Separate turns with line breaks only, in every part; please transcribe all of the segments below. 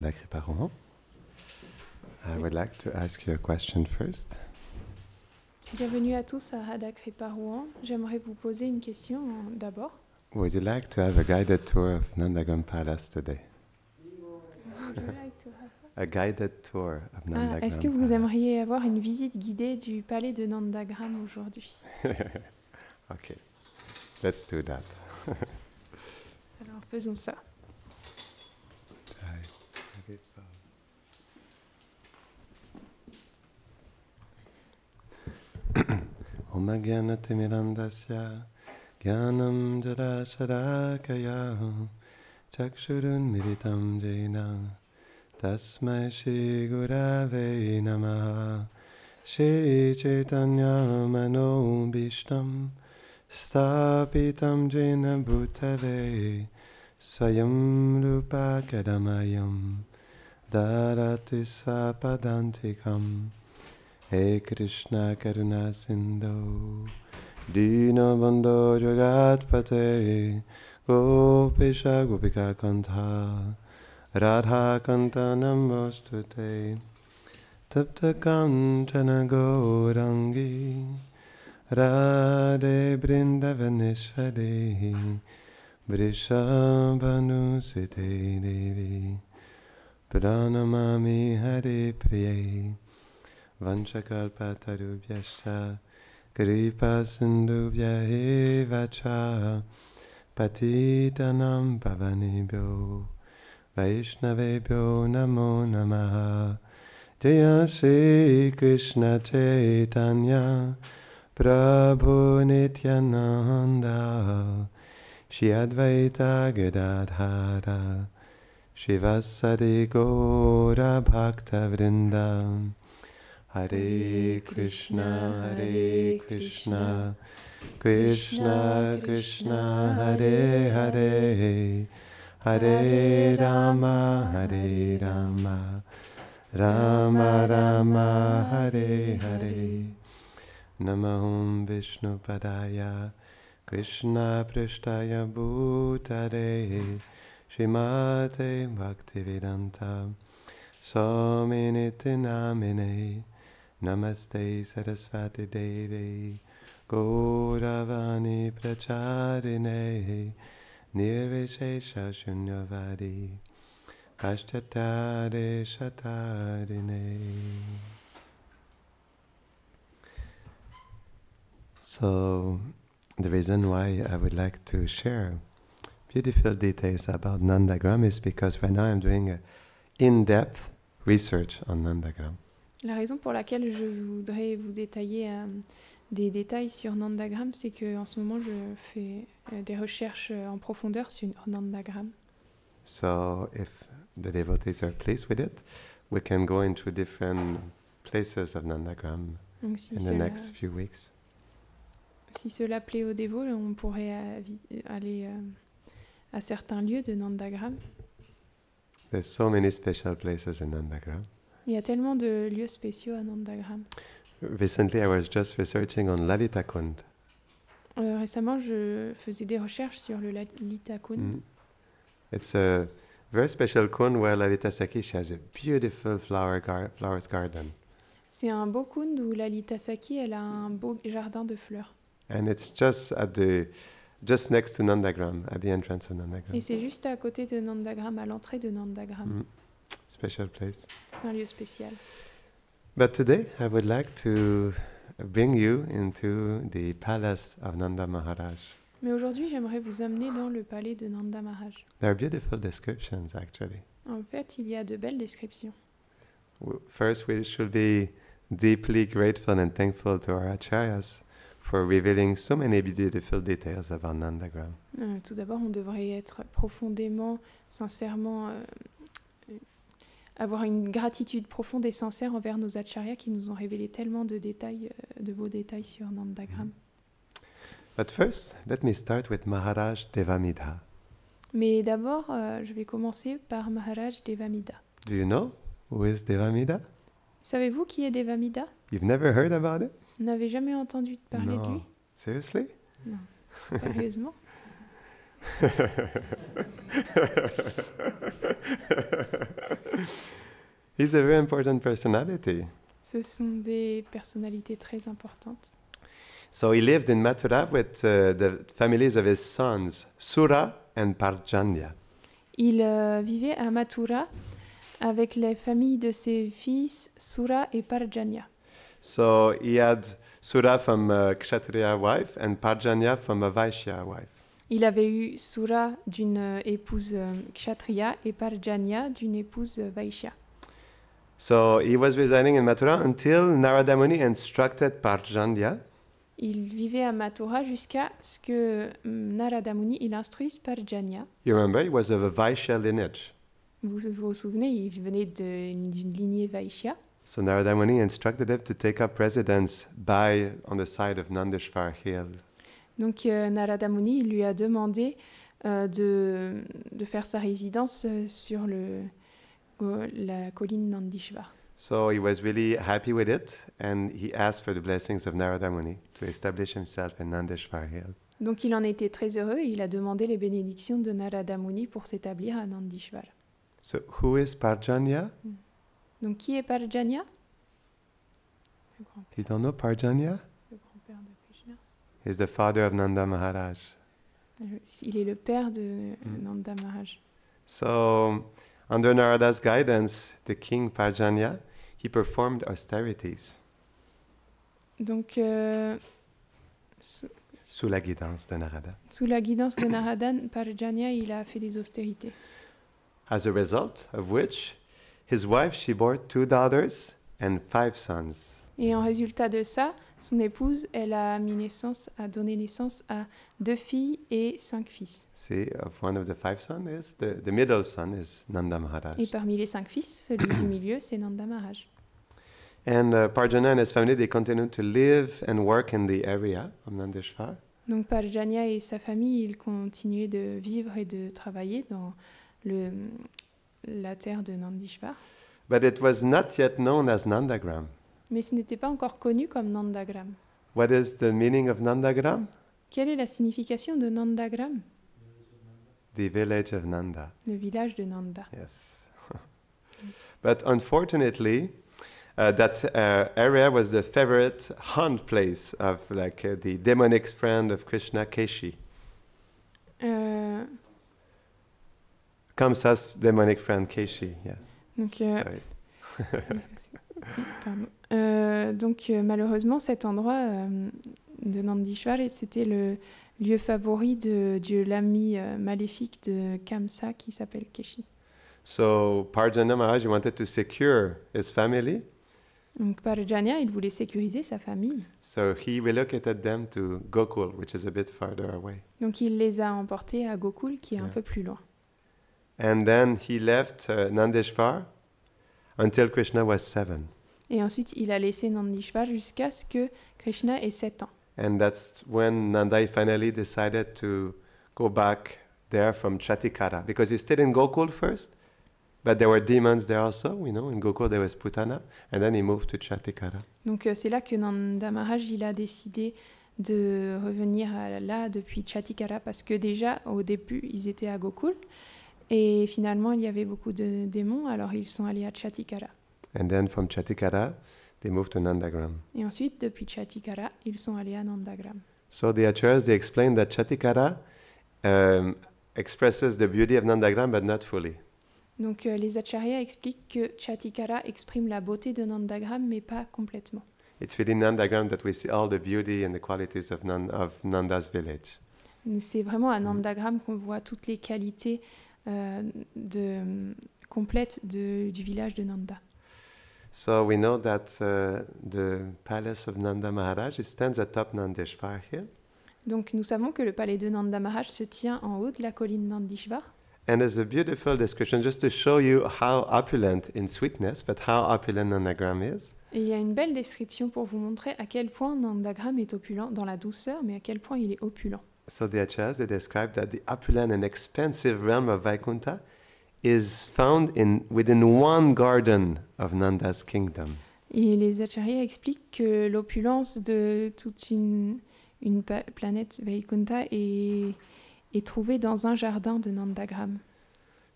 Kriparohan. I would like to ask you a question first.
Bienvenue à tous à Radha Kripa Rouen. J'aimerais vous poser une question d'abord.
Would you like to have a guided tour of Nandagram Palace today? A guided tour of Nandagram
Est-ce que vous aimeriez avoir une visite guidée du palais de Nandagram aujourd'hui?
Okay, let's do that.
Alors faisons ça.
Om Agyanatimirandasya Gyanam Jarasharakaya Chakshurun Militam Jena Tasmai Shri Gurave Namaha Shri Chaitanya Mano Bhishtam Stapitam Jena Bhutale Swayam Rupa Kadamayam Dharati Sapadantikam He Krishna Karuna Sindhu Dinabandho Jagatpate Gopisha Gopika Kantha Radha Kanta Namostute Tapta Kantana Gaurangi Radhe Brindavaneshwari Vrishabhanusite Devi Pranamami Hare Priye Vanchakalpatarubhyascha Kripa Sindhubhya eva cha Patitanam Pavanebhyo Vaishnavebhyo Namo Namaha Jaya Shri Krishna Chaitanya Prabhu Nityananda Shri Advaita Gadadhara Shivasadi Gaura Bhakta Vrindam Hare Krishna, Krishna Krishna, Hare Hare, Hare Rama, Rama Rama, Hare Hare. Namahum Vishnu Padaya, Krishna Prishtaya Bhutare, Shrimate Bhaktivedanta, Swaminiti Namine. Namaste Saraswati Devi Gauravani Pracharine Nirvishesha Shunyavadi Ashtatare Shatarine. So, the reason why I would like to share beautiful details about Nandagram is because right now I'm doing an in-depth research on Nandagram.
La raison pour laquelle je voudrais vous détailler des détails sur Nandagram, c'est qu'en ce moment, je fais des recherches en profondeur sur Nandagram.
So, if the devotees are pleased with it, we can go into different places of Nandagram
Donc, si
in the next few weeks.
Si cela plaît aux dévots, on pourrait aller à certains lieux de Nandagram.
There's so many special places in Nandagram.
Il y a tellement de lieux spéciaux à Nandagram.
Recently, I was just researching on Lalita Kund.
Récemment, je faisais des recherches sur le Lalita Kund.
It's a very special kund where Lalita Saki, she has a beautiful flowers garden.
C'est un beau kund où Lalita Saki, elle a un beau jardin de fleurs.
And it's just next to Nandagram, at the entrance of Nandagram.
Et c'est juste à côté de Nandagram, à l'entrée de Nandagram.
Special place.
C'est un lieu spécial.
But today, I would like to bring you into the palace of Nanda Maharaj.
Mais aujourd'hui, j'aimerais vous amener dans le palais de Nanda Maharaj.
There are beautiful descriptions, actually.
En fait, il y a de belles descriptions.
First, we should be deeply grateful and thankful to our acharyas for revealing so many beautiful details about Nandagram.
Tout d'abord, on devrait être profondément, sincèrement, avoir une gratitude profonde et sincère envers nos acharyas qui nous ont révélé tellement de détails, de beaux détails sur Nandagram.
But first, let me start with Maharaj Devamidha.
Mais d'abord, je vais commencer par Maharaj Devamidha.
Do you know who is Devamidha?
Savez-vous qui est Devamidha?
You've never heard about it?
Vous n'avez jamais entendu parler de lui?
Seriously?
Non. Sérieusement?
He's a very important personality.
Ce sont des personnalités très importantes.
So he lived in Mathura with the families of his sons, Sura and Parjanya.
Il vivait à Mathura avec les familles de ses fils Sura et Parjanya.
So he had Sura from a Kshatriya wife and Parjanya from a Vaishya wife.
Il avait eu Sura d'une épouse kshatriya et Parjanya d'une épouse vaishya.
So he was residing in Mathura until Narada Muni instructed Parjanya
Il vivait à Mathura jusqu'à ce que Narada Muni il instruise Parjanya.
You remember, he was of a Vaishya lineage.
Vous vous souvenez, il venait d'une lignée vaishya.
So Narada Muni instructed him to take up residence on the side of Nandishvar hill.
Donc Narada Muni il lui a demandé de faire sa résidence sur la colline Nandishvar.
So he was really happy with it, and he asked for the blessings of Narada Muni to establish himself in Nandishvar hill.
Donc il en était très heureux et il a demandé les bénédictions de Narada Muni pour s'établir à Nandishvar.
So who is Parjanya?
Donc qui est Parjanya? Le grand-père,
You don't know Parjanya?
le grand-père de Krishna.
He's the father of Nanda Maharaj.
Il est le père de Nanda Maharaj.
So under Narada's guidance, the king Parjanya, he performed austerities
Donc
sous la guidance de Narada.
sous la guidance de Narada, Parjanya il a fait des austérités.
As a result of which, his wife, she bore 2 daughters and 5 sons.
Et en résultat de ça, son épouse, elle a donné naissance à 2 filles et 5 fils.
See, of one of the 5 sons is the middle son is Nanda Maharaj.
Et parmi les 5 fils, celui du milieu, c'est Nanda Maharaj.
And Parjanya and his family, they continued to live and work in the area of Nandishvar.
Donc Parjanya et sa famille, ils continuaient de vivre et de travailler dans la terre de Nandishvar.
But it was not yet known as Nandagram.
Mais ce n'était pas encore connu comme Nandagram.
What is the meaning of Nandagram?
Quelle est la signification de Nandagram?
The village of Nanda.
Le village de Nanda.
Yes. But unfortunately, that area was the favorite hunt place of the demonic friend of Krishna, Keshi. Kamsa's demonic friend, Keshi. Yeah.
Donc,
Sorry.
pardon. Donc malheureusement, cet endroit de Nandishvar, c'était le lieu favori de l'ami maléfique de Kamsa qui s'appelle Keshi.
So Parjanya Maharaj wanted to secure his family.
Donc Parjanya, il voulait sécuriser sa famille.
So he relocated them to Gokul, which is a bit farther away.
Donc il les a emportés à Gokul, qui est un peu plus loin.
And then he left Nandishvar until Krishna was 7.
Et ensuite, il a laissé Nandishvar jusqu'à ce que Krishna ait 7 ans.
And that's when Nanda finally decided to go back there from Chatikara. Because he stayed in Gokul first, but there were demons there also. In Gokul there was Putana. And then he moved to Chatikara.
Donc c'est là que Nanda Maharaj il a décidé de revenir là depuis Chatikara, parce que déjà au début ils étaient à Gokul et finalement il y avait beaucoup de démons, alors ils sont allés à Chatikara.
And then from Chatikara, they moved to Nandagram.
Et ensuite depuis Chatikara ils sont allés à Nandagram.
So the Acharyas, they explain that Chatikara expresses the beauty of Nandagram, but not fully.
Donc les Acharyas expliquent que Chatikara exprime la beauté de Nandagram, mais pas complètement.
It's within Nandagram that we see all the beauty and the qualities of Nanda's village.
C'est vraiment à Nandagram qu'on voit toutes les qualités complètes du village de Nanda.
So we know that the palace of Nanda Maharaj, it stands atop Nandishvar hill.
Donc nous savons que le palais de Nanda Maharaj se tient en haut de la colline Nandishvar.
And there's a beautiful description just to show you how opulent in sweetness, but how opulent Nandagram is.
Et il y a une belle description pour vous montrer à quel point Nandagram est opulent dans la douceur, mais à quel point il est opulent.
So the Acharyas, they describe that the opulent and expansive realm of Vaikuntha is found within one garden of Nanda's kingdom.
Et les Acharyas expliquent que l'opulence de toute une planète Vaikuntha est est trouvé dans un jardin de Nandagram.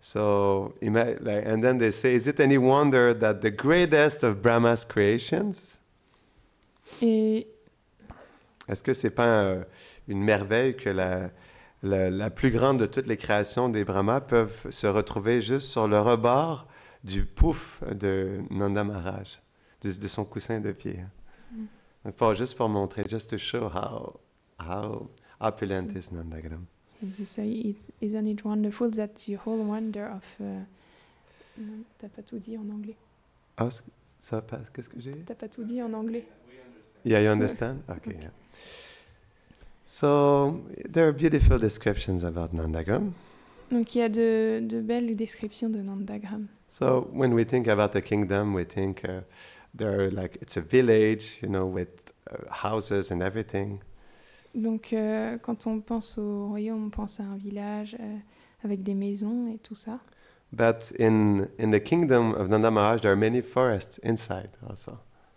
So, and then they say, is it any wonder that the greatest of Brahma's creations?
Et
Est-ce que c'est pas une merveille que la plus grande de toutes les créations des Brahmas peuvent se retrouver juste sur le rebord du pouf de Nanda Maharaj, de son coussin de pied? Pas juste pour montrer, just to show how opulent is Nandagram.
they say, isn't it wonderful that the whole wonder of... Non, t'as pas tout dit en anglais.
Ah, qu'est-ce que j'ai?
T'as pas tout dit en anglais.
Yeah, you understand? Okay, yeah. So, there are beautiful descriptions about Nandagram.
Donc il y a de belles descriptions de Nandagram.
So, when we think about the kingdom, we think it's a village, with houses and everything.
Donc quand on pense au royaume, on pense à un village avec des maisons et tout ça.
But in the kingdom of Nanda Maharaj, there are many forests inside also.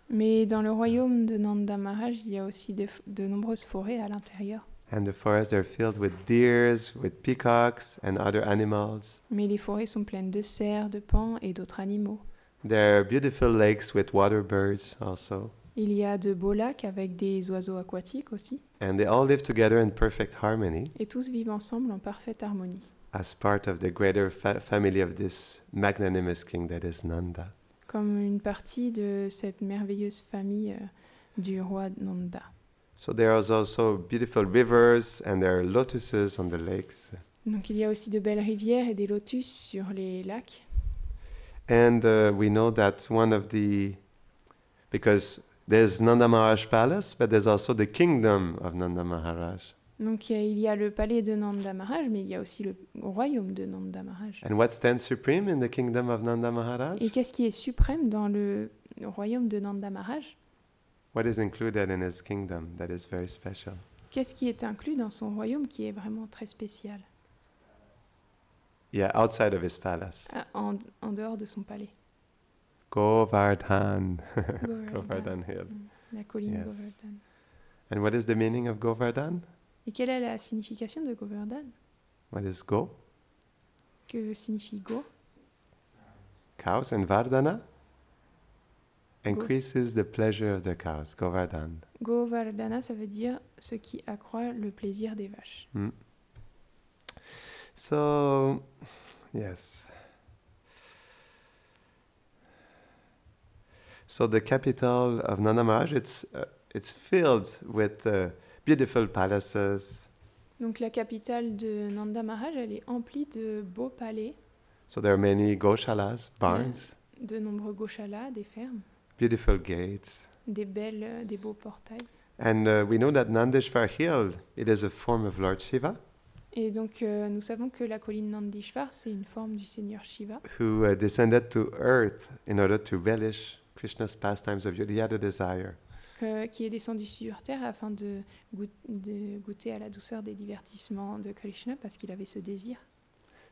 Mais dans le royaume de Nanda Maharaj, il y a aussi de nombreuses forêts à l'intérieur.
And the forests are filled with deers, with peacocks and other animals.
Mais les forêts sont pleines de cerfs, de paons et d'autres animaux.
There are beautiful lakes with water birds also.
Il y a de beaux lacs avec des oiseaux aquatiques aussi.
And they all live together in perfect harmony
Et tous vivent ensemble en parfaite harmonie.
as part of the greater family of this magnanimous king that is Nanda.
Comme une partie de cette merveilleuse famille du roi Nanda.
So there are also beautiful rivers and there are lotuses on the lakes.
Donc il y a aussi de belles rivières et des lotus sur les lacs.
And we know that because there's Nanda Maharaj Palace, but there's also the kingdom of Nanda Maharaj.
Donc il y a le palais de Nanda Maharaj, mais il y a aussi le royaume de Nanda Maharaj.
And what stands supreme in the kingdom of Nanda Maharaj?
Et qu'est-ce qui est suprême dans le royaume de Nanda Maharaj?
What is included in his kingdom that is very special?
Qu'est-ce qui est inclus dans son royaume qui est vraiment très spécial?
Yeah, outside of his palace.
En dehors de son palais.
Govardhan. Govardhan Hill.
La colline
Yes.
Govardhan.
And what is the meaning of Govardhan?
Et quelle est la signification de Govardhan?
What is go?
Que signifie go?
Cows. And Vardhana? Increases the pleasure of the cows. Govardhan.
Govardhana, ça veut dire ce qui accroît le plaisir des vaches.
So, yes. So the capital of Nanda Maharaj, it's filled with beautiful palaces.
Donc la capitale de Nanda Maharaj, elle est emplie de beaux palais,
So there are many goshalas, barns,
de nombreux goshalas, des fermes,
beautiful gates.
des beaux portails.
And we know that Nandeshwar Hill, it is a form of Lord Shiva,
Et donc nous savons que la colline Nandishvar, c'est une forme du Seigneur Shiva,
who descended to earth in order to relish Krishna's pastimes of youth. He had a desire.
qui est descendu sur terre afin de goûter à la douceur des divertissements de Krishna, parce qu'il avait ce désir.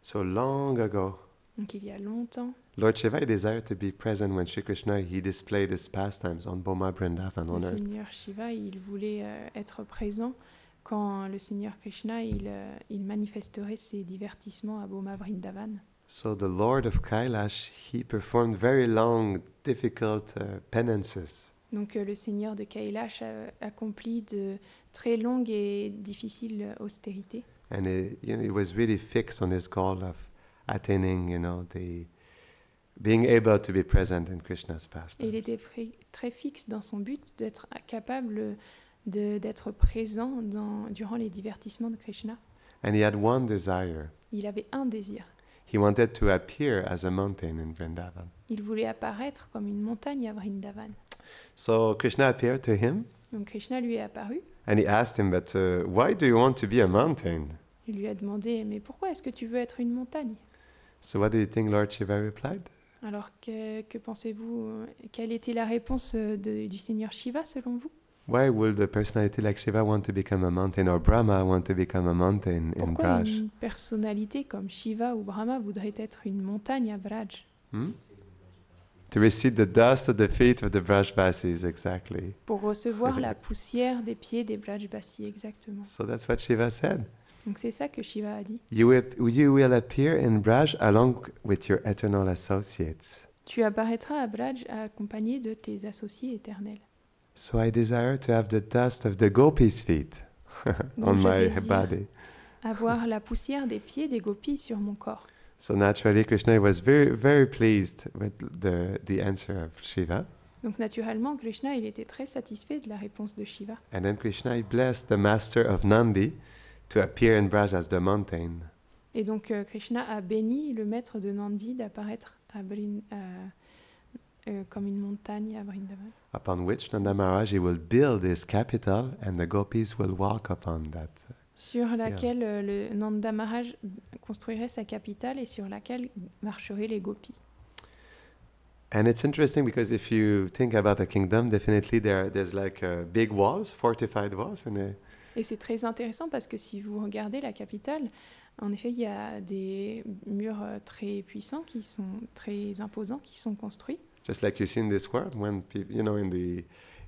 So long ago,
Donc il y a longtemps,
Lord Shiva desired to be present when Shri Krishna he displayed his pastimes on Boma Vrindavan
le
on earth.
Seigneur Shiva, il voulait être présent quand le Seigneur Krishna, il manifesterait ses divertissements à Boma Vrindavan.
So the Lord of Kailash, he performed very long, difficult penances.
Donc le Seigneur de Kailash a accompli de très longues et difficiles austérités.
And he was really fixed on his goal of attaining, being able to be present in Krishna's
Et il
pastimes.
était très fixe dans son but d'être capable d'être présent durant les divertissements de Krishna.
And he had one desire.
Il avait un désir.
He wanted to appear as a mountain in Vrindavan.
Il voulait apparaître comme une montagne à Vrindavan.
So Krishna appeared to him
Donc Krishna lui est apparu.
and he asked him, but why do you want to be a mountain?
Il lui a demandé, mais pourquoi est-ce que tu veux être une montagne?
So what do you think Lord Shiva replied?
Alors que pensez-vous, quelle était la réponse du Seigneur Shiva selon vous?
Why would a personality like Shiva want to become a mountain, or Brahma want to become a mountain in
Pourquoi
Braj?
une personnalité comme Shiva ou Brahma voudrait être une montagne à Braj?
To receive the dust of the feet of the Brajbasis, exactly.
Pour recevoir la poussière des pieds des Brajbasi, exactement.
So that's what Shiva said.
Donc c'est ça que Shiva a dit.
You will appear in Braj along with your eternal associates.
Tu apparaîtras à Braj accompagné de tes associés éternels.
So I desire to have the dust of the gopis' feet on
Donc je
my
désire
body.
avoir la poussière des pieds des gopis sur mon corps.
So naturally, Krishna was very pleased with the answer of Shiva.
Donc naturellement, Krishna, il était très satisfait de la réponse de Shiva.
And then Krishna he blessed the master of Nandi to appear in Braj as the mountain.
Et donc Krishna a béni le maître de Nandi d'apparaître comme une montagne à Vrindavan.
Upon which Nanda Maharaj he will build his capital and the gopis will walk upon that.
Sur laquelle le Nanda Maharaj construirait sa capitale et sur laquelle marcheraient les gopis.
And it's interesting because if you think about a kingdom, definitely there's like big walls, fortified walls,
Et c'est très intéressant parce que si vous regardez la capitale, en effet, il y a des murs très puissants, qui sont très imposants, qui sont construits.
just like you see in this world, when people,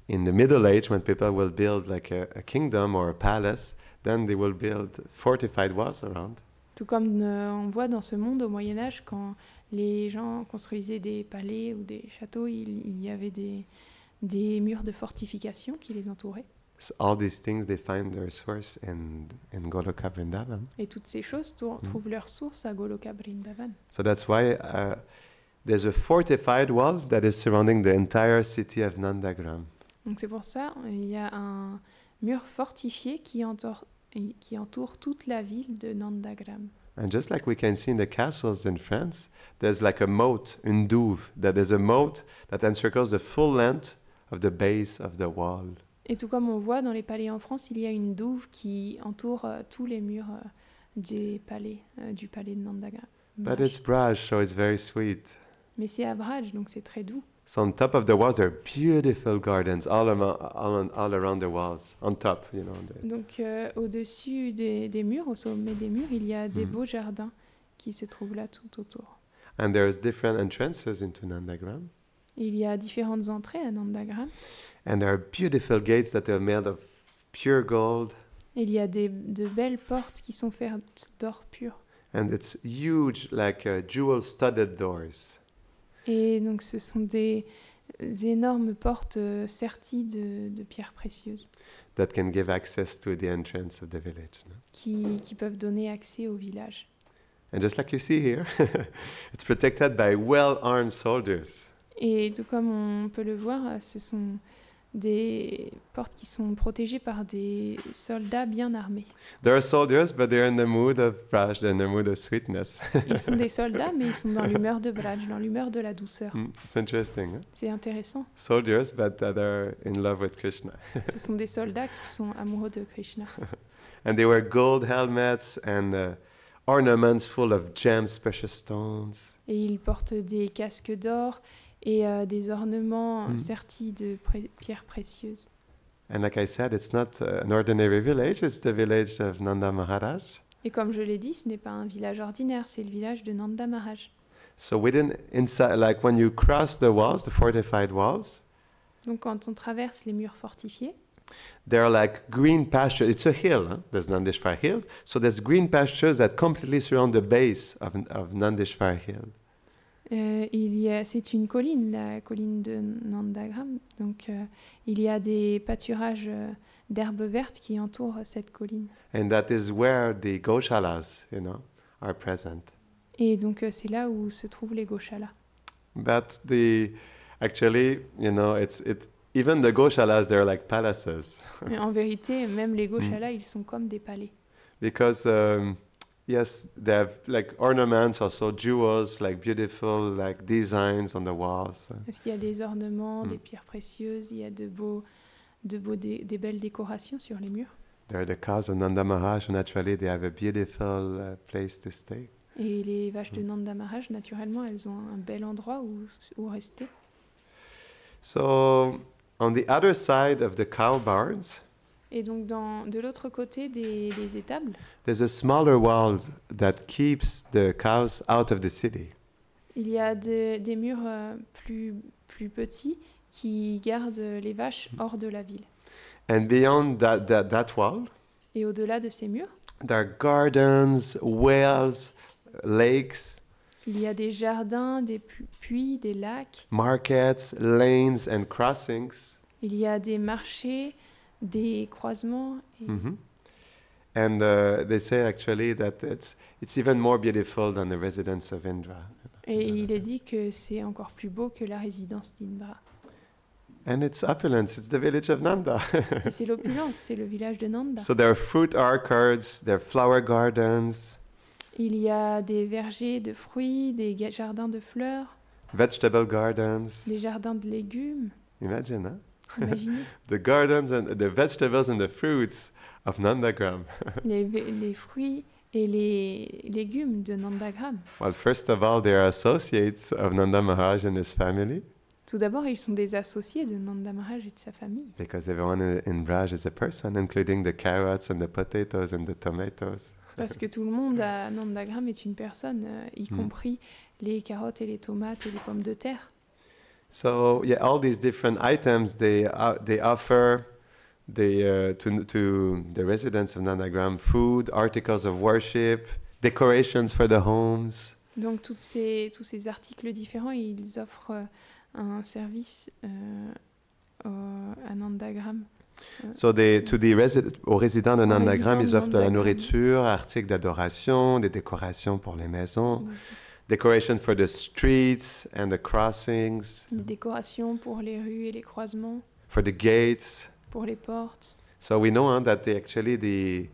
in the Middle Age, when people will build like a kingdom or a palace, then they will build fortified walls around.
Tout comme on voit dans ce monde au Moyen Âge, quand les gens construisaient des palais ou des châteaux, il y avait des murs de fortification qui les entouraient.
So all these things, they find their source in Goloka Vrindavan.
Et toutes ces choses trouvent leur source à Goloka Vrindavan.
So that's why there's a fortified wall that is surrounding the entire city of Nandagram.
Donc c'est pour ça il y a un mur fortifié qui entoure toute la ville de Nandagram.
And just like we can see in the castles in France, there's like a moat, une douve, that is a moat that encircles the full length of the base of the wall.
Et tout comme on voit dans les palais en France, il y a une douve qui entoure tous les murs du palais de Nandagram.
But it's Braj, so it's very sweet.
Mais c'est à Braj, donc c'est très doux.
So on top of the walls, there are beautiful gardens all around the walls. On top,
Donc au-dessus des murs, au sommet des murs, il y a des beaux jardins qui se trouvent là tout autour.
And there's different entrances into Nandagram.
Il y a différentes entrées à Nandagram.
And there are beautiful gates that are made of pure gold.
Il y a de belles portes qui sont faites d'or pur.
And it's huge, like jewel-studded doors.
Et donc ce sont des énormes portes serties de pierres précieuses.
That can give access to the entrance of the village. No?
Qui peuvent donner accès au village.
And just like you see here, it's protected by well-armed soldiers.
Et tout comme on peut le voir, ce sont des portes qui sont protégées par des soldats bien armés.
There are soldiers, but they're in the mood of Braj, they're in the mood of sweetness.
Ils sont des soldats, mais ils sont dans l'humeur de Braj, dans l'humeur de la douceur.
It's interesting. Huh?
C'est intéressant.
Soldiers, but that are in love with Krishna.
Ce sont des soldats qui sont amoureux de Krishna.
And they wear gold helmets and ornaments full of gems, precious stones.
Et ils portent des casques d'or et des ornements sertis de pierres précieuses.
And like I said, it's not an ordinary village, it's the village of Nanda Maharaj.
Et comme je l'ai dit, ce n'est pas un village ordinaire, c'est le village de Nanda Maharaj.
So inside, like when you cross the walls, the fortified walls,
donc quand on traverse les murs fortifiés,
there are like green pastures. It's a hill, huh? There's Nandishvar Hill. So there's green pastures that completely surround the base of Nandishvar Hill.
C'est une colline, la colline de Nandagram. Donc, il y a des pâturages d'herbes vertes qui entourent cette colline.
And that is where the Goshalas, are present.
Et donc, c'est là où se trouvent les Goshalas.
But actually, even the Goshalas, they're like palaces.
Mais en vérité, même les Goshalas, ils sont comme des palais.
Because yes, they have like ornaments, also jewels, like beautiful like designs on the walls.
Parce qu'il y a des ornements, des pierres précieuses, il y a des belles décorations sur les murs.
They're the cows of Nanda Maharaj, and naturally they have a beautiful place to stay.
Et les vaches de Nanda Maharaj, naturellement, elles ont un bel endroit où rester.
So, on the other side of the cow barns,
et donc de l'autre côté des étables,
there's a smaller wall that keeps the cows out of the city.
Il y a des murs plus petits qui gardent les vaches hors de la ville.
And beyond that wall,
et au-delà de ces murs,
There are gardens, wells, lakes,
Il y a des jardins, des puits, des lacs.
markets, lanes, and crossings.
Il y a des marchés, des croisements.
Mhm. And they say actually that it's even more beautiful than the residence of Indra.
Et il est dit que c'est encore plus beau que la résidence d'Indra.
And it's opulence. It's the village of Nanda.
Et c'est l'opulence, c'est le village de Nanda.
So there are fruit orchards, there are flower gardens,
Il y a des vergers de fruits, des jardins de fleurs,
vegetable gardens.
des jardins de légumes.
Imagine, huh?
Imaginez
The gardens and the vegetables and the fruits of Nandagram.
les fruits et les légumes de Nandagram.
Well, first of all, they are associates of Nanda Maharaj and his family,
Tout d'abord, ils sont des associés de Nanda Maharaj et de sa famille.
because everyone in Braj is a person, including the carrots and the potatoes and the tomatoes.
Parce que tout le monde à Nandagram est une personne, y compris les carottes et les tomates et les pommes de terre.
So yeah, all these different items they offer to the residents of Nandagram food, articles of worship, decorations for the homes.
Donc tous ces articles différents, ils offrent un service à Nandagram.
So aux résidents de Nandagram, ils
résidents de
offrent de la
Nandagram.
nourriture, articles d'adoration, des décorations pour les maisons, decoration for the streets and the crossings,
Des décorations pour les rues et les croisements,
for the gates.
pour les portes.
So we know that the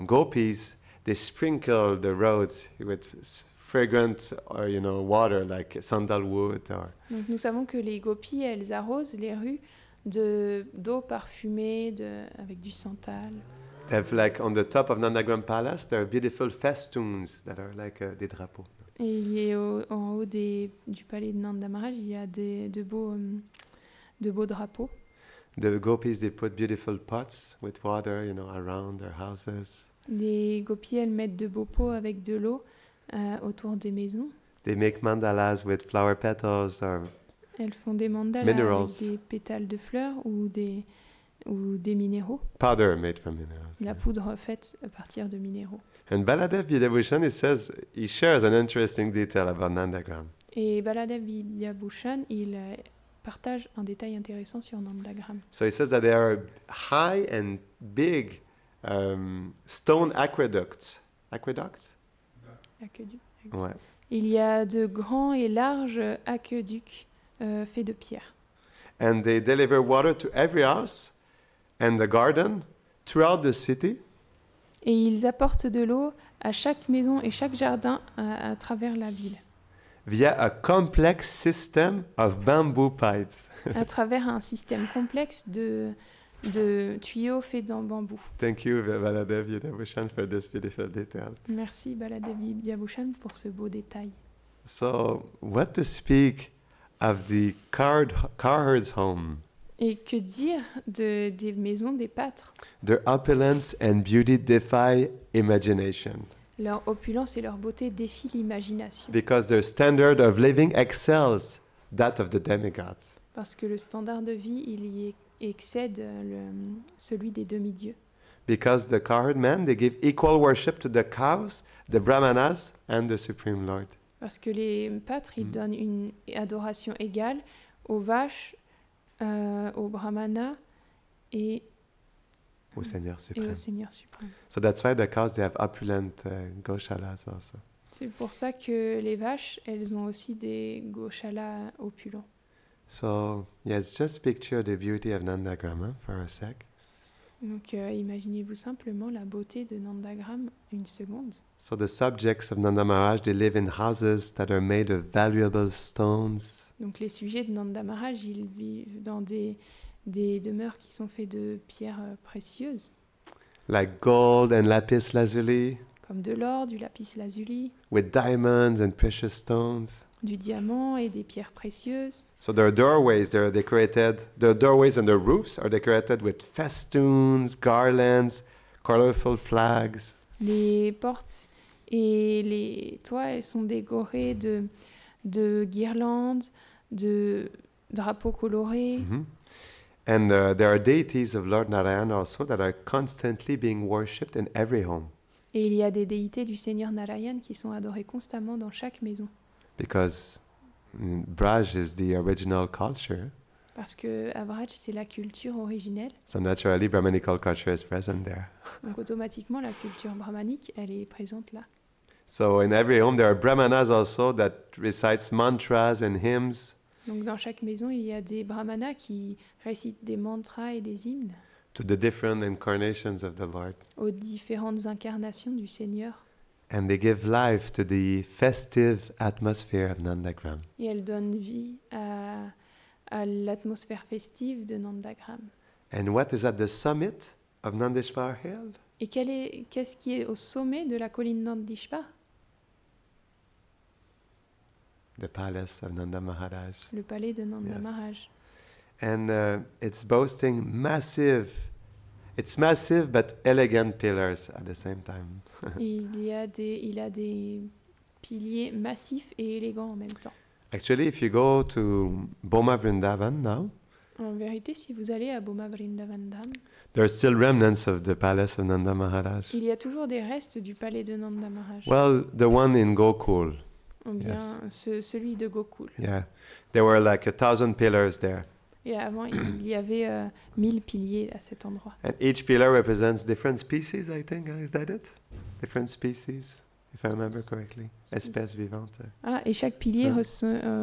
gopis, they sprinkle the roads with fragrant water like sandalwood or
Donc nous savons que les gopis, elles arrosent les rues d'eau parfumée avec du santal.
they have, like, on the top of Nandagram Palace, there are beautiful festoons that are like des drapeaux.
Et en haut du palais de Nanda Maharaj, il y a de beaux drapeaux.
The gopis, they put beautiful pots with water, around their houses.
Les gopis, elles mettent de beaux pots avec de l'eau autour des maisons.
They make mandalas with flower petals or
Elles font des mandalas
Minerals.
avec des pétales de fleurs ou des minéraux.
powder made from minerals.
La poudre faite à partir de minéraux.
And Baladev Vidyabhushan, he shares an interesting detail about Nandagram.
Et Baladev Vidyabhushan, il partage un détail intéressant sur Nandagram.
So he says that there are high and big stone aqueducts. Aqueducts?
Aqueduc.
Ouais.
Il y a de grands et larges aqueducs faits de pierre.
And they deliver water to every house and the garden throughout the city.
Et ils apportent de l'eau à chaque maison et chaque jardin à travers la ville,
Via a complex system of bamboo pipes.
à travers un système complexe de tuyaux faits en bambou.
Thank you, Baladev Vidyabhushan, for this beautiful detail.
Merci Baladev Vidyabhushan pour ce beau détail.
So, what to speak of the cowherd's home?
Et que dire des maisons des pâtres?
Their opulence and beauty defy imagination,
Leur opulence et leur beauté défient l'imagination,
because their standard of living excels that of the demigods.
parce que le standard de vie, il y excède celui des demi-dieux.
Because the cowherd men, they give equal worship to the cows, the brahmanas, and the Supreme Lord.
Parce que les pâtres, ils donnent une adoration égale aux vaches, aux brahmanas et
Au Seigneur
au
Supreme.
Seigneur suprême.
So that's why the cows, they have opulent goshalas also.
C'est pour ça que les vaches, elles ont aussi des goshalas opulents.
So, yes, just picture the beauty of Nandagram for a sec.
Donc imaginez-vous simplement la beauté de Nandagram une seconde.
So the subjects of Nanda Maharaj, they live in houses that are made of valuable stones.
Donc les sujets de Nanda Maharaj, ils vivent dans des demeures qui sont faites de pierres précieuses,
Like gold and lapis lazuli,
comme de l'or, du lapis lazuli,
with diamonds and precious stones.
du diamant et des pierres précieuses.
So their doorways, they're decorated, the doorways and the roofs are decorated with festoons, garlands, colorful flags.
Les portes et les toits, elles sont décorées de guirlandes, de drapeaux colorés.
Mhm. And there are deities of Lord Narayana also that are constantly being worshipped in every home.
Et il y a des déités du Seigneur Narayan qui sont adorées constamment dans chaque maison.
Because Braj is the original culture.
Parce que à Braj, c'est la culture originelle.
So naturally, Brahmanical culture is present there.
Donc automatiquement, la culture brahmanique, elle est présente là.
So in every home, there are brahmanas also that recites mantras and hymns
Donc dans chaque maison, il y a des brahmanas qui récitent des mantras et des hymnes
to the different incarnations of the Lord.
aux différentes incarnations du Seigneur.
And they give life to the festive atmosphere of Nandagram.
Et elles donnent vie à l'atmosphère festive de Nandagram.
And what is at the summit of Nandishvar Hill?
Et qu'est-ce qui est au sommet de la colline Nandishvar?
The palace of Nanda Maharaj.
Le palais de Nanda
Yes.
Maharaj.
And it's boasting it's massive but elegant pillars at the same time.
Il a des piliers massifs et élégants en même temps.
Actually, if you go to Boma Vrindavan now,
En vérité, si vous allez à Boma Vrindavan Dham,
there are still remnants of the palace of Nanda Maharaj.
il y a toujours des restes du palais de Nanda Maharaj.
Well, the one in Gokul,
Ou bien celui de Gokul.
yeah. There were like 1,000 pillars there.
Et avant, il y avait 1000 piliers à cet endroit.
And each pillar represents different species, I think. Is that it? Different species, if I remember correctly. Espèces vivantes.
Ah, et chaque pilier
Ouais.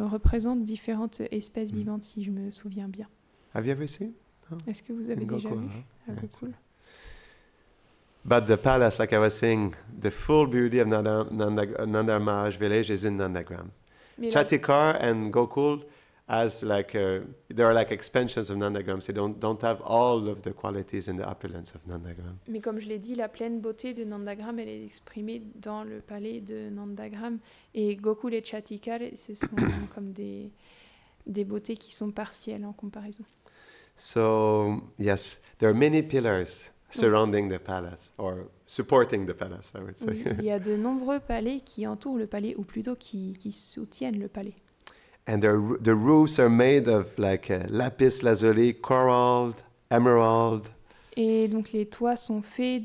représente différentes espèces vivantes, si je me souviens bien.
Have you ever seen?
Est-ce que vous avez
In
déjà
Gokul,
vu
huh?
à
Yeah, it's-
Gokul?
But the palace, like I was saying, the full beauty of Nanda Maharaj village is in Nandagram.
Mais, là-
Chatikar and Gokul as like there are like expansions of Nandagram. They don't have all of the qualities and the opulence of Nandagram.
mais comme je l'ai dit, la pleine beauté de Nandagram, elle est exprimée dans le palais de Nandagram. Et Gokul et Chatikar, ce sont comme des beautés qui sont partielles en comparaison.
So yes, there are many pillars surrounding the palace or supporting the palace, I would say.
Oui, il y a de nombreux palais qui entourent le palais, ou plutôt qui soutiennent le palais.
And the roofs are made of like lapis lazuli, coral, emerald,
Et donc les toits sont faits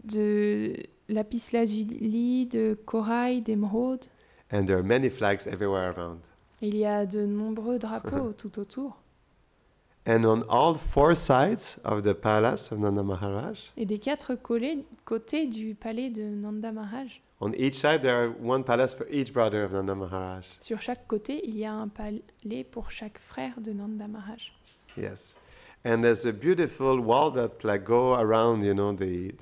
de lapis lazuli, de corail, d'émeraude.
and there are many flags everywhere around.
Il y a de nombreux drapeaux tout autour.
And on all four sides of the palace of Nanda Maharaj,
Et des 4 côtés du palais de Nanda Maharaj,
on each side there are one palace for each brother of Nanda Maharaj.
sur chaque côté, il y a un palais pour chaque frère de Nanda Maharaj.
Yes, and there's a beautiful wall that like go around, you know, the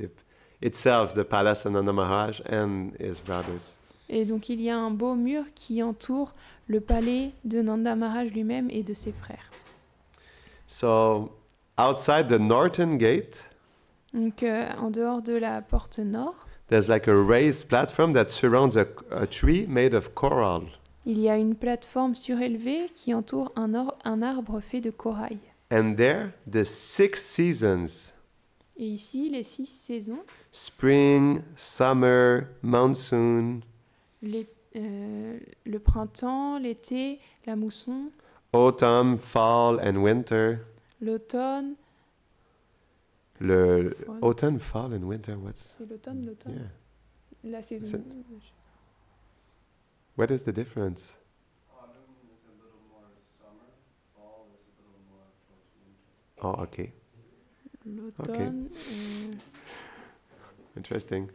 itself, the palace of Nanda Maharaj and his brothers.
Et donc il y a un beau mur qui entoure le palais de Nanda Maharaj lui-même et de ses frères.
So outside the northern gate,
Donc en dehors de la porte nord,
there's like a raised platform that surrounds a tree made of coral.
il y a une plateforme surélevée qui entoure un arbre fait de corail.
And there, the 6 seasons,
Et ici, les 6 saisons,
spring, summer, monsoon,
le printemps, l'été, la mousson,
autumn, fall, and winter.
l'automne. Fall.
Autumn, fall, and winter, what's...
C'est l'automne.
Yeah.
La saison.
What is the difference?
Autumn is a little more summer, fall is a little more towards winter.
Oh, okay.
L'automne,
Interesting.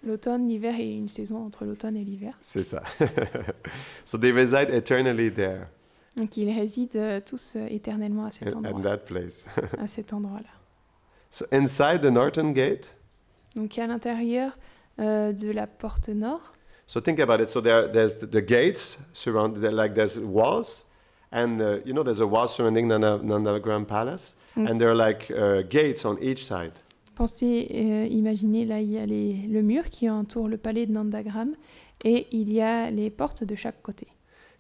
l'automne, l'hiver et une saison entre l'automne et l'hiver.
C'est ça. So they reside eternally there,
Donc ils résident tous éternellement à cet
at
endroit,
that place.
à cet endroit-là.
So inside the northern gate,
Donc à l'intérieur de la porte nord,
so think about it. So there's the gates surrounded, like there's walls, and you know there's a wall surrounding Nandagram Palace,
Mm.
and there are like gates on each side.
pensez, imaginez, là il y a le mur qui entoure le palais de Nandagram et il y a les portes de chaque côté.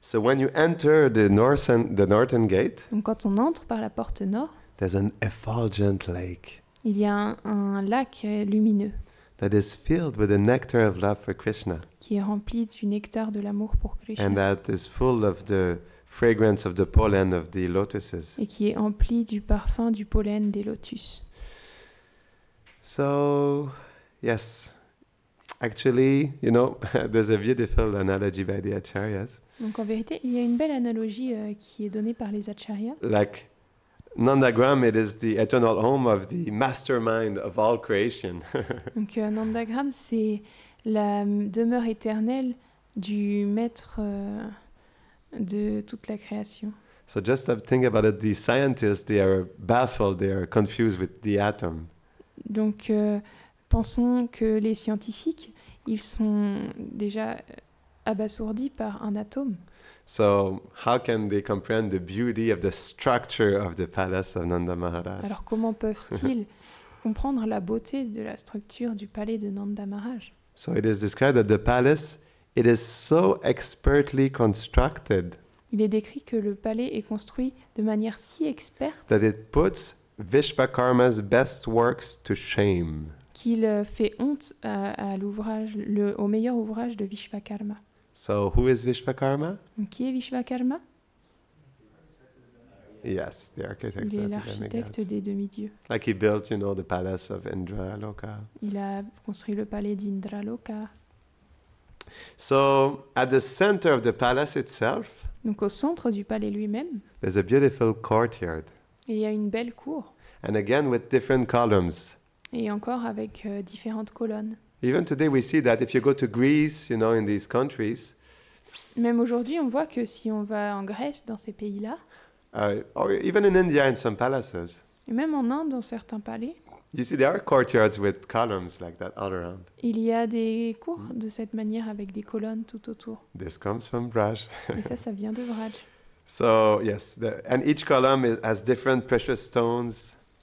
So when you enter the northern gate,
Donc quand on entre par la porte nord,
there's an effulgent lake
il y a un lac lumineux
that is filled with the nectar of love for Krishna,
qui est rempli du nectar de l'amour pour Krishna.
and that is full of the fragrance of the pollen of the lotuses.
et qui est empli du parfum du pollen des lotus.
So, yes, actually, there's a beautiful analogy by the Acharyas.
Donc en vérité, il y a une belle analogie qui est donnée par les acharyas.
Like, Nandagram, it is the eternal home of the mastermind of all creation.
Donc Nandagram, c'est la demeure éternelle du maître de toute la création.
So just think about it, the scientists, they are baffled, they are confused with the atom.
Donc pensons que les scientifiques, ils sont déjà abasourdis par un atome.
So how can they comprehend the beauty of the structure of the palace of Nanda Maharaj?
Alors comment peuvent-ils comprendre la beauté de la structure du palais de Nanda Maharaj?
So it is described that the palace, it is so expertly constructed
Il est décrit que le palais est construit de manière si experte
that it puts Vishvakarma's best works to shame.
qu'il fait honte à l'ouvrage, au meilleur ouvrage de Vishvakarma.
So who is Vishvakarma?
Donc, qui est Vishvakarma?
Yes, the architect
Il est
of the
l'architecte
demigods.
des demi-dieux.
Like he built, the palace of Indra Loka.
Il a construit le palais d'Indraloka.
So at the center of the palace itself,
Donc au centre du palais lui-même,
there's a beautiful courtyard.
il y a une belle cour.
And again with different columns.
Et encore avec différentes colonnes.
Even today we see that if you go to Greece, in these countries,
Même aujourd'hui, on voit que si on va en Grèce, dans ces pays-là,
or even in India in some palaces,
et même en Inde, dans certains palais,
you see there are courtyards with columns like that all around.
il y a des cours de cette manière avec des colonnes tout autour.
This comes from Braj.
Et ça vient de Vraj.
So yes, and each column has different precious stones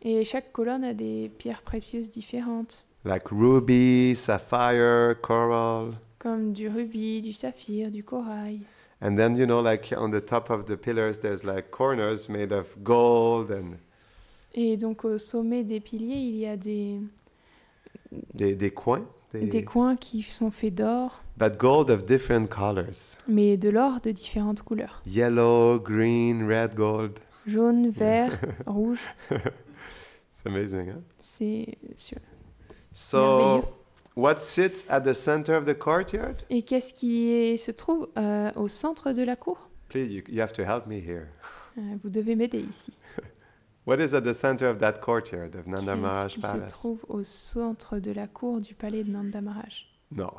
Et chaque colonne a des pierres précieuses différentes,
like ruby, sapphire, coral.
comme du rubis, du saphir, du corail.
And then, like on the top of the pillars, there's like corners made of gold and
Et donc au sommet des piliers, il y a
des coins.
des coins qui sont faits d'or,
But gold of different colors.
mais de l'or de différentes couleurs.
Yellow, green, red gold.
Jaune, vert, rouge.
It's amazing, huh?
C'est sûr.
So,
Merveilleux.
what sits at the center of the courtyard?
Et qu'est-ce qui se trouve au centre de la cour?
Please, you have to help me here.
Vous devez m'aider ici.
What is at the center of that courtyard of Nanda
Qu'est-ce
Maharaj
qui se
Palace?
trouve au centre de la cour du palais de Nanda Maharaj?
No,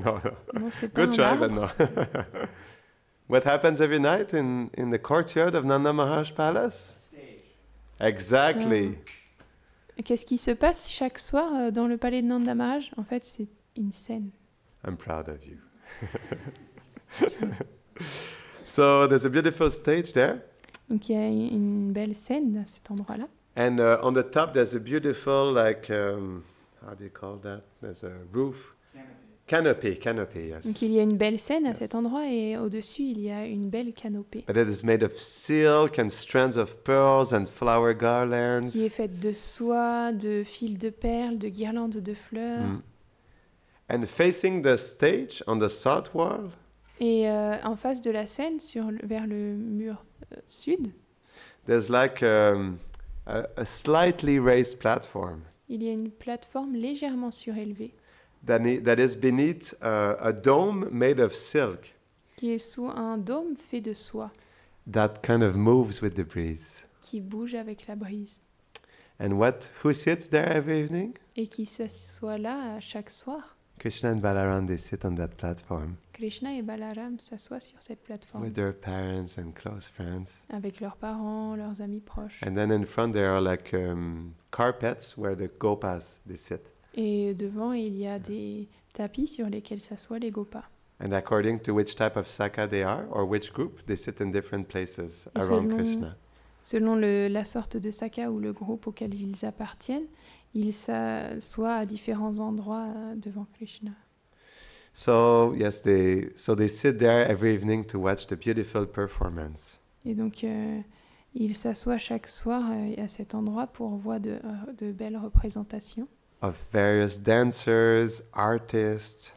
no.
Non, c'est pas
Good
un
try, but
arbre.
no. What happens every night in the courtyard of Nanda Maharaj Palace?
Stage.
Exactly.
Qu'est-ce qui se passe chaque soir dans le palais de Nanda Maharaj? En fait, c'est une scène.
I'm proud of you. So there's a beautiful stage there.
Donc il y a une belle scène à cet endroit-là.
And on the top, there's a beautiful, how do you call that? There's a roof. Canopy, yes.
Donc il y a une belle scène à
Yes.
cet endroit et au-dessus, il y a une belle canopée
But it is made of silk and strands of pearls and flower
qui est
garlands.
faite de soie, de fils de perles, de guirlandes de fleurs.
Mm. And facing the stage on the south wall,
Et en face de la scène, vers le mur sud,
there's like a slightly raised platform
il y a une plateforme légèrement surélevée
that is beneath a dome made of silk
qui est sous un dôme fait de soie
that kind of moves with the breeze.
qui bouge avec la brise
And who sits there every evening?
et qui s'assoit là chaque soir.
Krishna and Balaram, they sit on that platform
Krishna et Balaram s'assoient sur cette plateforme
with their parents and close friends.
avec leurs parents, leurs amis proches.
And then in front there are like carpets where the gopas, they sit.
Et devant, il y a des tapis sur lesquels s'assoient les gopas.
And according to which type of saka they are or which group, they sit in different places
Et
around
selon-
Krishna.
Selon la sorte de saka ou le groupe auquel ils appartiennent, ils s'assoient à différents endroits devant Krishna.
So yes, they sit there every evening to watch the beautiful performance.
Et donc, ils s'assoient chaque soir à cet endroit pour voir de belles représentations
Of various dancers, artists,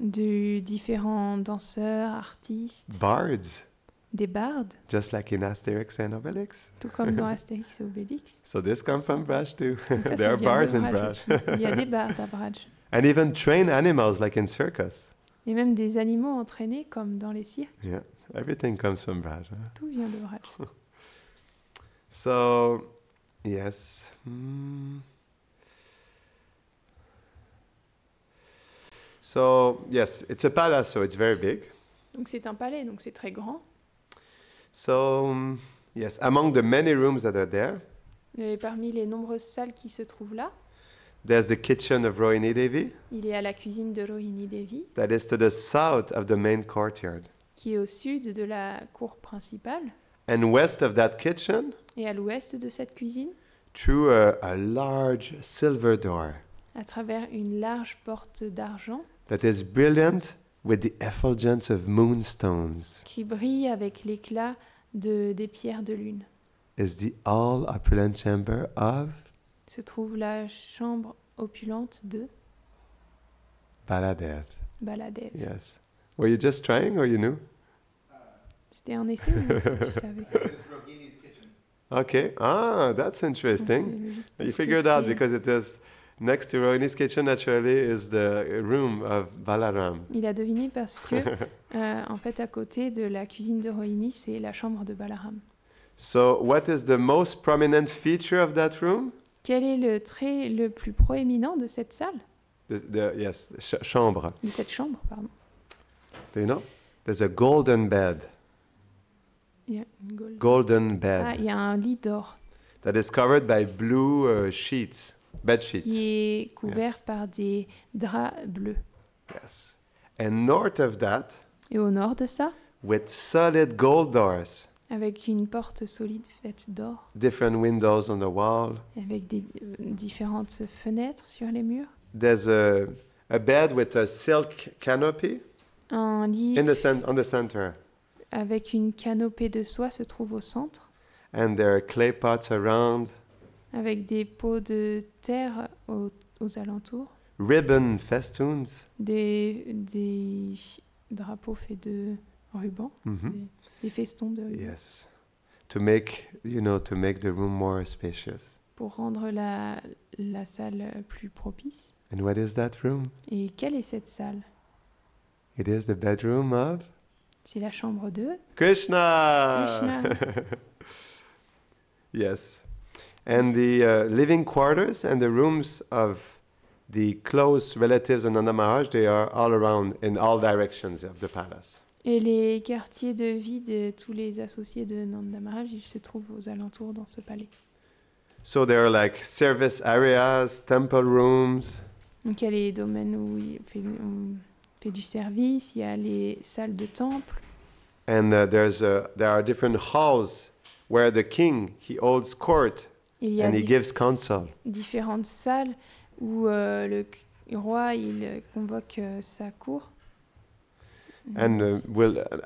de différents danseurs, artistes,
bards.
des bardes,
just like in Asterix and Obelix.
tout comme dans Astérix et Obélix.
So this comes from Braj too.
Donc ça
There are
vient de
bards in
Braj
Braj.
aussi. Il y a des bardes à Braj.
And even trained animals like in circus.
Et même des animaux entraînés comme dans les cirques.
Yeah, everything comes from Braj. Huh?
Tout vient de Braj.
So, yes. So, yes, it's a palace, so it's very big.
Donc c'est un palais, donc c'est très grand.
So, yes, among the many rooms that are there,
Et parmi les nombreuses salles qui se trouvent là,
there's the kitchen of Rohini Devi,
il y a la cuisine de Rohini Devi,
that is to the south of the main courtyard.
qui est au sud de la cour principale.
And west of that kitchen,
Et à l'ouest de cette cuisine,
through a large silver door
à travers une large porte d'argent
that is brilliant with the effulgence of moonstones,
qui brille avec l'éclat des pierres de lune,
is the all opulent chamber of
se trouve la chambre opulente de
Baladev.
Baladev.
Yes. Were you just trying or you knew?
C'était un essai ou est-ce que tu savais?
It's Rohini's kitchen.
Okay. Ah, that's
Donc,
interesting.
c'est logique,
You
parce que
figured out
c'est-
because it is next to Rohini's kitchen naturally is the room of Balaram.
Il a deviné parce que, en fait, à côté de la cuisine de Rohini, c'est la chambre de Balaram.
So, what is the most prominent feature of that room?
Quel est le trait le plus proéminent de cette salle,
Yes, chambre.
de cette chambre, pardon?
Do you know? There's a golden bed.
Il y a une
Golden bed
Ah, il y a un lit d'or
that is covered by blue sheets, bed sheets.
qui est couvert
Yes.
par des draps bleus.
Yes. And north of that,
Et au nord de ça,
with solid gold doors,
avec une porte solide faite d'or,
different windows on the wall.
avec des différentes fenêtres sur les murs,
There's a bed with a silk canopy
un lit
in on the center,
avec une canopée de soie se trouve au centre,
and there are clay pots around,
avec des pots de terre aux alentours,
ribbon festoons.
des drapeaux faits de rubans,
Mhm.
des festons de rubans,
Yes, to make to make the room more spacious.
pour rendre la salle plus propice.
And what is that room?
Et quelle est cette salle?
It is the bedroom of
C'est la chambre de
Krishna.
Krishna.
Yes, and the living quarters and the rooms of the close relatives of Nanda Maharaj, they are all around in all directions of the palace.
Et les quartiers de vie de tous les associés de Nanda Maharaj, ils se trouvent aux alentours dans ce palais.
So there are like service areas, temple rooms,
Donc il y a les domaines où on fait du service, il y a les salles de temple,
and there are different halls where the king he holds court
il y a
and he gives counsel.
différentes salles où le roi il convoque sa cour.
And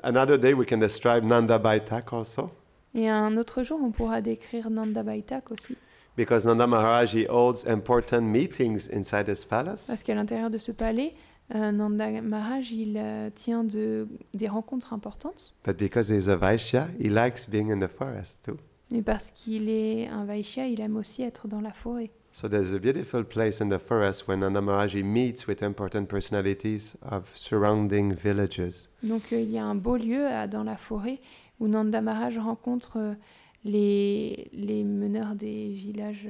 another day we can describe Nanda Baitak also,
Et un autre jour, on pourra décrire Nanda Baitak aussi,
because Nanda Maharaj he holds important meetings inside his palace.
parce qu'à l'intérieur de ce palais, Nanda Maharaj il tient des rencontres importantes,
But because he's a Vaishya, he likes being in the forest too.
mais parce qu'il est un Vaishya, il aime aussi être dans la forêt.
So there's a beautiful place in the forest where Nanda Maharaj he meets with important personalities of surrounding villages.
Donc il y a un beau lieu dans la forêt où Nanda Maharaj rencontre les meneurs des villages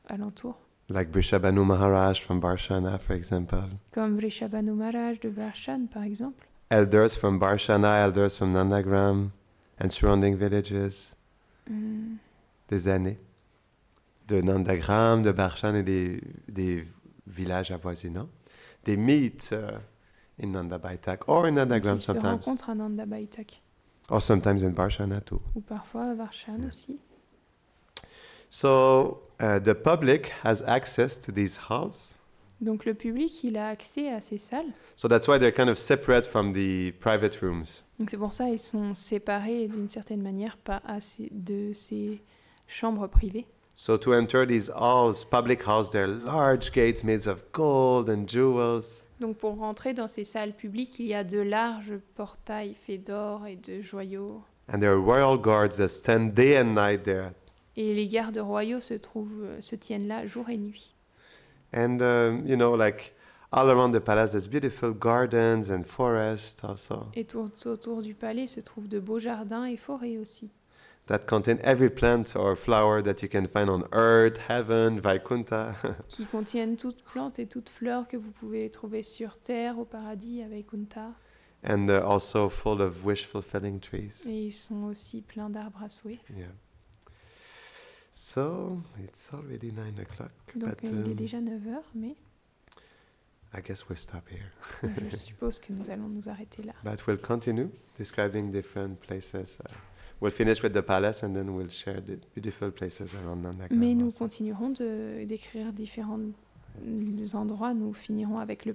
alentours,
Like Vrishabhanu Maharaj from Barshana, for example.
comme Vrishabhanu Maharaj de Varshan par exemple,
Elders from Barshana, elders from Nandagram and surrounding villages. Des années. De Nandagram, de Barshan et des villages avoisinants. They meet in Nanda Baitak or in
Donc,
Nandagram
ils se
sometimes.
rencontrent à Nanda Baitak,
Or sometimes in Barshana too.
ou parfois à Varshan aussi.
So the public has access to these halls.
Donc le public, il a accès à ces salles.
So that's why they're kind of separate from the private rooms.
Donc c'est pour ça ils sont séparés d'une certaine manière de ces chambres privées.
So to enter these halls, public halls, there are large gates made of gold and jewels.
Donc pour rentrer dans ces salles publiques, il y a de larges portails faits d'or et de joyaux.
And there are royal guards that stand day and night there.
Et les gardes royaux se tiennent là jour et nuit.
And, like all around the palace, there's beautiful gardens and forests also
Et tout autour du palais se trouvent de beaux jardins et forêts aussi,
that contain every plant or flower that you can find on earth, heaven, Vaikunta.
qui contiennent toutes plantes et toutes fleurs que vous pouvez trouver sur terre, au paradis, avec Kunta.
And also full of wish-fulfilling trees.
Et ils sont aussi pleins d'arbres à souhait.
Yeah. So, it's already 9 o'clock,
Donc
but
il est déjà 9h, mais
I guess we'll stop here.
je suppose que nous allons nous arrêter là.
But we'll continue describing different places. We'll finish with the palace and then we'll share the beautiful places around Nandagram.
Mais nous
also.
continuerons d'écrire différents endroits. Nous finirons avec le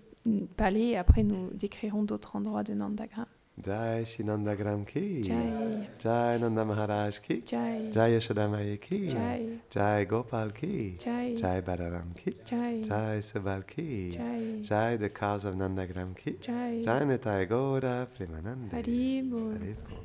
palais et après nous décrirons d'autres endroits de Nandagram.
Jai Shri Nandagram ki.
Jai,
Jai Nanda Maharaj ki.
Jai,
Jai Yashoda Mai ki.
Jai,
Jai Gopal ki.
Jai,
Jai Balaram ki.
Jai,
Jai Subal ki.
Jai,
Jai the cause of Nandagram ki.
Jai,
Jai Nitai Gaura Premanande.
Hari Bol.
Hari Bol.